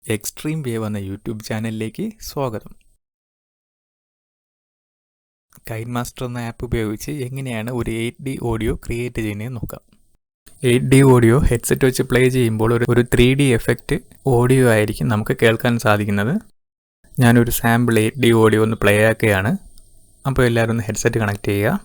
Xstream Wave എന്ന YouTube ചാനലിലേക്ക് സ്വാഗതം. Kinemaster എന്ന ആപ്പ് ഉപയോഗിച്ച് എങ്ങനെയാണ് ഒരു 8D ഓഡിയോ ക്രിയേറ്റ് ചെയ്യുന്നതെന്ന് നോക്കാം. 8D ഓഡിയോ ഹെഡ്സെറ്റ് വെച്ച് പ്ലേ ചെയ്യുമ്പോൾ ഒരു 3D എഫക്റ്റ് ഓഡിയോ ആയിരിക്കും നമുക്ക് കേൾക്കാൻ സാധിക്കുന്നത്. ഞാനൊരു സാമ്പിൾ 8D ഓഡിയോ ഒന്ന് പ്ലേ ആക്കുകയാണ്. അപ്പോൾ എല്ലാവരും ഒന്ന് ഹെഡ്സെറ്റ് കണക്ട് ചെയ്യുക.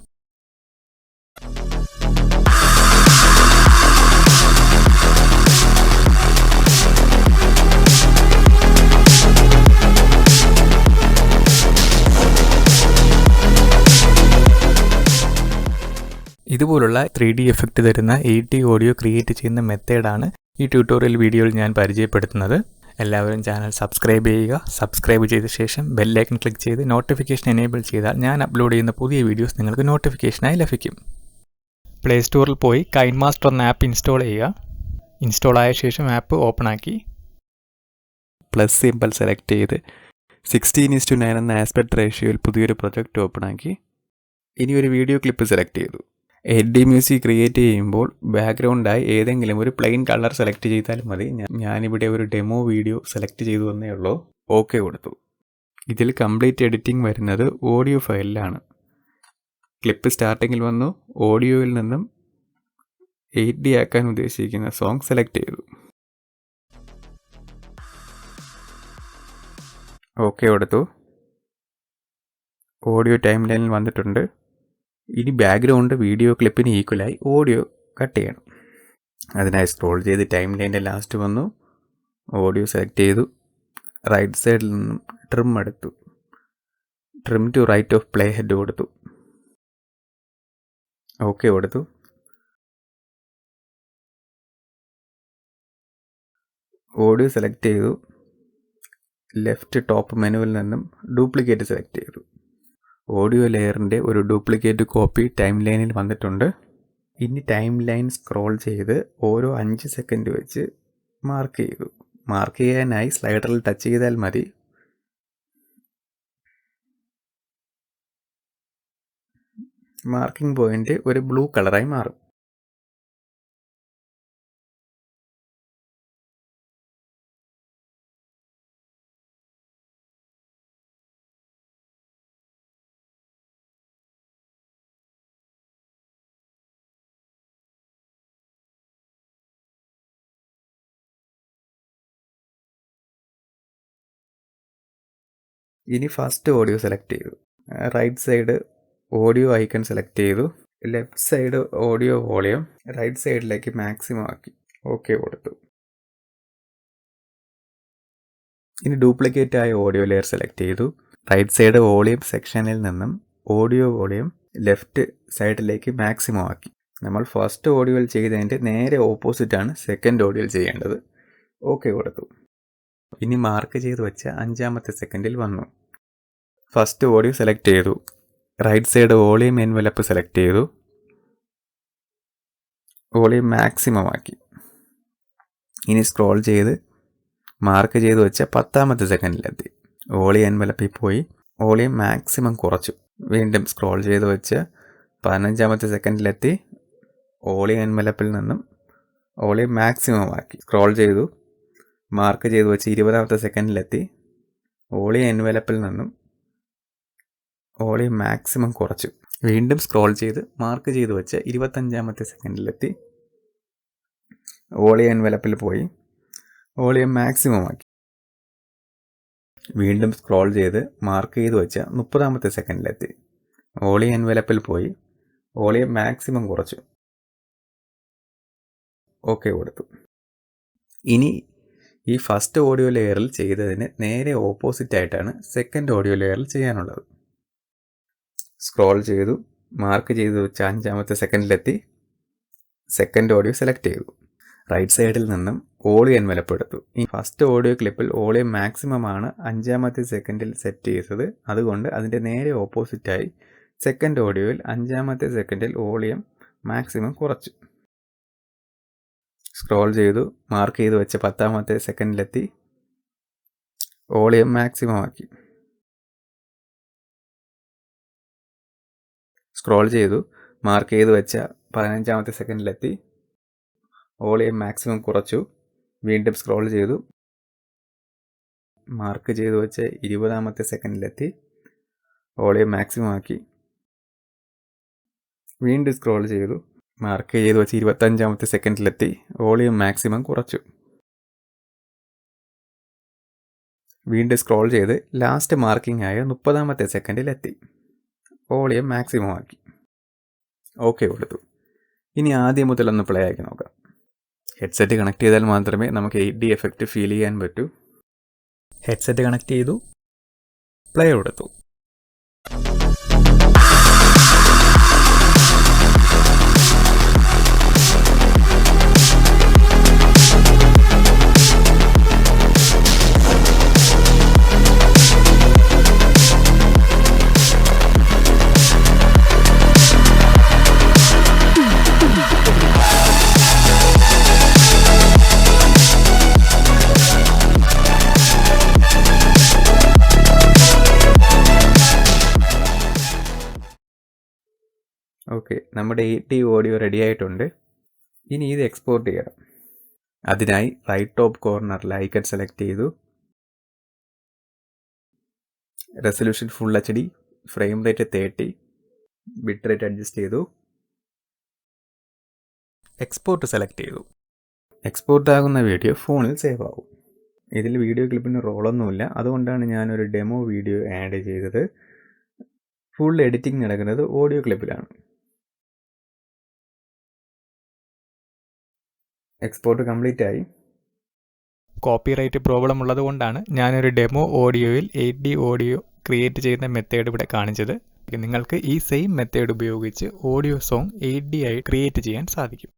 ഇതുപോലുള്ള 3D എഫക്റ്റ് തരുന്ന 8D ഓഡിയോ ക്രിയേറ്റ് ചെയ്യുന്ന മെത്തേഡാണ് ഈ ട്യൂട്ടോറിയൽ വീഡിയോയിൽ ഞാൻ പരിചയപ്പെടുത്തുന്നത്. എല്ലാവരും ചാനൽ സബ്സ്ക്രൈബ് ചെയ്യുക. സബ്സ്ക്രൈബ് ചെയ്ത ശേഷം ബെല്ലൈക്കൺ ക്ലിക്ക് ചെയ്ത് നോട്ടിഫിക്കേഷൻ എനേബിൾ ചെയ്താൽ ഞാൻ അപ്ലോഡ് ചെയ്യുന്ന പുതിയ വീഡിയോസ് നിങ്ങൾക്ക് നോട്ടിഫിക്കേഷനായി ലഭിക്കും. പ്ലേ സ്റ്റോറിൽ പോയി കൈൻമാസ്റ്റർ എന്ന ആപ്പ് ഇൻസ്റ്റാൾ ചെയ്യുക. ഇൻസ്റ്റാൾ ആയ ശേഷം ആപ്പ് ഓപ്പൺ ആക്കി പ്ലസ് സിമ്പിൾ സെലക്ട് ചെയ്ത് 16:9 എന്ന ആസ്പെക്ട് റേഷ്യോയിൽ പുതിയൊരു പ്രൊജക്റ്റ് ഓപ്പൺ ആക്കി ഇനി ഒരു വീഡിയോ ക്ലിപ്പ് സെലക്ട് ചെയ്തു. 8D മ്യൂസിക് ക്രിയേറ്റ് ചെയ്യുമ്പോൾ ബാക്ക്ഗ്രൗണ്ടായി ഏതെങ്കിലും ഒരു പ്ലെയിൻ കളർ സെലക്ട് ചെയ്താൽ മതി. ഞാനിവിടെ ഒരു ഡെമോ വീഡിയോ സെലക്ട് ചെയ്തു എന്നേ ഉള്ളൂ. ഓക്കെ കൊടുത്തു. ഇതിൽ കംപ്ലീറ്റ് എഡിറ്റിംഗ് വരുന്നത് ഓഡിയോ ഫയലിലാണ്. ക്ലിപ്പ് സ്റ്റാർട്ടിങ്ങിൽ വന്നു. ഓഡിയോയിൽ നിന്നും 8D ആക്കാൻ ഉദ്ദേശിക്കുന്ന സോങ് സെലക്ട് ചെയ്തു. ഓക്കെ കൊടുത്തു. ഓഡിയോ ടൈം ലൈനിൽ വന്നിട്ടുണ്ട്. ഇനി ബാക്ക്ഗ്രൗണ്ട് വീഡിയോ ക്ലിപ്പിന് ഈക്വലായി ഓഡിയോ കട്ട് ചെയ്യണം. അതിനായി സ്ക്രോൾ ചെയ്ത് ടൈം ലൈനിൻ്റെ ലാസ്റ്റ് വന്നു. ഓഡിയോ സെലക്ട് ചെയ്തു. റൈറ്റ് സൈഡിൽ നിന്നും ട്രിം എടുത്തു. Trim to right of play head കൊടുത്തു. ഓക്കെ കൊടുത്തു. ഓഡിയോ സെലക്ട് ചെയ്തു. ലെഫ്റ്റ് ടോപ്പ് മെനുവിൽ നിന്നും ഡ്യൂപ്ലിക്കേറ്റ് സെലക്ട് ചെയ്തു. ഓഡിയോ ലെയറിൻ്റെ ഒരു ഡ്യൂപ്ലിക്കേറ്റ് കോപ്പി ടൈം ലൈനിൽ വന്നിട്ടുണ്ട്. ഇനി ടൈം ലൈൻ സ്ക്രോൾ ചെയ്ത് ഓരോ 5 സെക്കൻഡ് വെച്ച് മാർക്ക് ചെയ്തു. മാർക്ക് ചെയ്യാനായി സ്ലൈഡറിൽ ടച്ച് ചെയ്താൽ മതി. മാർക്കിംഗ് പോയിന്റ് ഒരു ബ്ലൂ കളറായി മാറും. ഇനി ഫസ്റ്റ് ഓഡിയോ സെലക്ട് ചെയ്തു. Right side audio icon select ചെയ്തു. Left side audio volume right സൈഡിലേക്ക് മാക്സിമം ആക്കി. ഓക്കെ കൊടുത്തു. ഇനി ഡ്യൂപ്ലിക്കേറ്റ് ആയ ഓഡിയോ ലെയർ സെലക്ട് ചെയ്തു. റൈറ്റ് സൈഡ് വോളിയം സെക്ഷനിൽ നിന്നും ഓഡിയോ വോളിയം ലെഫ്റ്റ് സൈഡിലേക്ക് മാക്സിമം ആക്കി. നമ്മൾ ഫസ്റ്റ് ഓഡിയോയിൽ ചെയ്തതിൻ്റെ നേരെ ഓപ്പോസിറ്റാണ് സെക്കൻഡ് ഓഡിയോയിൽ ചെയ്യേണ്ടത്. ഓക്കെ കൊടുത്തു. ഇനി മാർക്ക് ചെയ്ത് വെച്ച 5ാമത്തെ സെക്കൻഡിൽ വന്നു. ഫസ്റ്റ് ഓഡിയോ സെലക്ട് ചെയ്തു. Right side volume envelope select ചെയ്തു. വോളിയം മാക്സിമം ആക്കി. ഇനി സ്ക്രോൾ ചെയ്ത് മാർക്ക് ചെയ്ത് വെച്ച 10ാമത്തെ സെക്കൻഡിലെത്തി. വോളിയം എൻവലപ്പിൽ പോയി വോളിയം മാക്സിമം കുറച്ചു. വീണ്ടും സ്ക്രോൾ ചെയ്ത് വെച്ച് 15ാമത്തെ സെക്കൻഡിലെത്തി. വോളിയം എൻവലപ്പിൽ നിന്നും വോളിയം മാക്സിമം ആക്കി. സ്ക്രോൾ ചെയ്തു മാർക്ക് ചെയ്ത് വെച്ച് 20ാമത്തെ സെക്കൻഡിലെത്തി. വോളിയം എൻവലപ്പിൽ നിന്നും വോളിയം മാക്സിമം കുറച്ചു. വീണ്ടും സ്ക്രോൾ ചെയ്ത് മാർക്ക് ചെയ്ത് വെച്ച് 25ാമത്തെ സെക്കൻഡിലെത്തി. വോളിയം എൻവലപ്പിൽ പോയി വോളിയം മാക്സിമം ആക്കി. വീണ്ടും സ്ക്രോൾ ചെയ്ത് മാർക്ക് ചെയ്ത് വെച്ച 30ാമത്തെ സെക്കൻഡിലെത്തി. വോളിയം എൻവലപ്പിൽ പോയി വോളിയം മാക്സിമം കുറച്ചു. ഓക്കെ കൊടുത്തു. ഇനി ഈ ഫസ്റ്റ് ഓഡിയോ ലെയറിൽ ചെയ്തതിന് നേരെ ഓപ്പോസിറ്റ് ആയിട്ടാണ് സെക്കൻഡ് ഓഡിയോ ലെയറിൽ ചെയ്യാനുള്ളത്. സ്ക്രോൾ ചെയ്തു മാർക്ക് ചെയ്ത് വെച്ച 5ാമത്തെ സെക്കൻഡിലെത്തി. സെക്കൻഡ് ഓഡിയോ സെലക്ട് ചെയ്തു. റൈറ്റ് സൈഡിൽ നിന്നും വോളിയം എൻവലപ്പ് എടുത്തു. ഈ ഫസ്റ്റ് ഓഡിയോ ക്ലിപ്പിൽ വോളിയം മാക്സിമം ആണ് 5ാമത്തെ സെക്കൻഡിൽ സെറ്റ് ചെയ്തത്. അതുകൊണ്ട് അതിൻ്റെ നേരെ ഓപ്പോസിറ്റായി സെക്കൻഡ് ഓഡിയോയിൽ 5ാമത്തെ സെക്കൻഡിൽ വോളിയം മാക്സിമം കുറച്ചു. സ്ക്രോൾ ചെയ്തു മാർക്ക് ചെയ്ത് വെച്ച 10ാമത്തെ സെക്കൻഡിലെത്തി. വോളിയം മാക്സിമം ആക്കി. സ്ക്രോൾ ചെയ്തു മാർക്ക് ചെയ്ത് വെച്ച 15ാമത്തെ സെക്കൻഡിലെത്തി. വോളിയം മാക്സിമം കുറച്ചു. വീണ്ടും സ്ക്രോൾ ചെയ്തു മാർക്ക് ചെയ്ത് വെച്ച് 20ാമത്തെ സെക്കൻഡിലെത്തി. വോളിയം മാക്സിമം ആക്കി. വീണ്ടും സ്ക്രോൾ ചെയ്തു. മാർക്ക് ചെയ്ത് വെച്ച് 25ാമത്തെ സെക്കൻഡിലെത്തി. വോളിയം മാക്സിമം കുറച്ചു. വീണ്ടും സ്ക്രോൾ ചെയ്ത് ലാസ്റ്റ് മാർക്കിംഗ് ആയ 30ാമത്തെ സെക്കൻഡിലെത്തി. വോളിയം മാക്സിമം ആക്കി. ഓക്കെ കൊടുത്തു. ഇനി ആദ്യം മുതലൊന്ന് പ്ലേ ആക്കി നോക്കാം. ഹെഡ്സെറ്റ് കണക്ട് ചെയ്താൽ മാത്രമേ നമുക്ക് 8D എഫക്റ്റ് ഫീൽ ചെയ്യാൻ പറ്റൂ. ഹെഡ്സെറ്റ് കണക്ട് ചെയ്തു, പ്ലേ കൊടുത്തു. ഓക്കെ, നമ്മുടെ 8D ഓഡിയോ റെഡി ആയിട്ടുണ്ട്. ഇനി ഇത് എക്സ്പോർട്ട് ചെയ്യണം. അതിനായി റൈറ്റ് ടോപ്പ് കോർണറിൽ ഐക്കൺ സെലക്ട് ചെയ്തു. Resolution full HD, frame rate 30, bit rate adjust ചെയ്തു. എക്സ്പോർട്ട് സെലക്ട് ചെയ്തു. എക്സ്പോർട്ട് ആകുന്ന വീഡിയോ ഫോണിൽ സേവ് ആവും. ഇതിൽ വീഡിയോ ക്ലിപ്പിന് റോളൊന്നുമില്ല, അതുകൊണ്ടാണ് ഞാനൊരു ഡെമോ വീഡിയോ ആഡ് ചെയ്തത്. ഫുൾ എഡിറ്റിംഗ് നടക്കുന്നത് ഓഡിയോ ക്ലിപ്പിലാണ്. എക്സ്പോർട്ട് കംപ്ലീറ്റ് ആയി. കോപ്പിറൈറ്റ് പ്രോബ്ലം ഉള്ളതുകൊണ്ടാണ് ഞാനൊരു ഡെമോ ഓഡിയോയിൽ 8D ഓഡിയോ ക്രിയേറ്റ് ചെയ്യുന്ന മെത്തേഡ് ഇവിടെ കാണിച്ചത്. നിങ്ങൾക്ക് ഈ സെയിം മെത്തേഡ് ഉപയോഗിച്ച് ഓഡിയോ സോങ് 8D ആയി ക്രിയേറ്റ് ചെയ്യാൻ സാധിക്കും.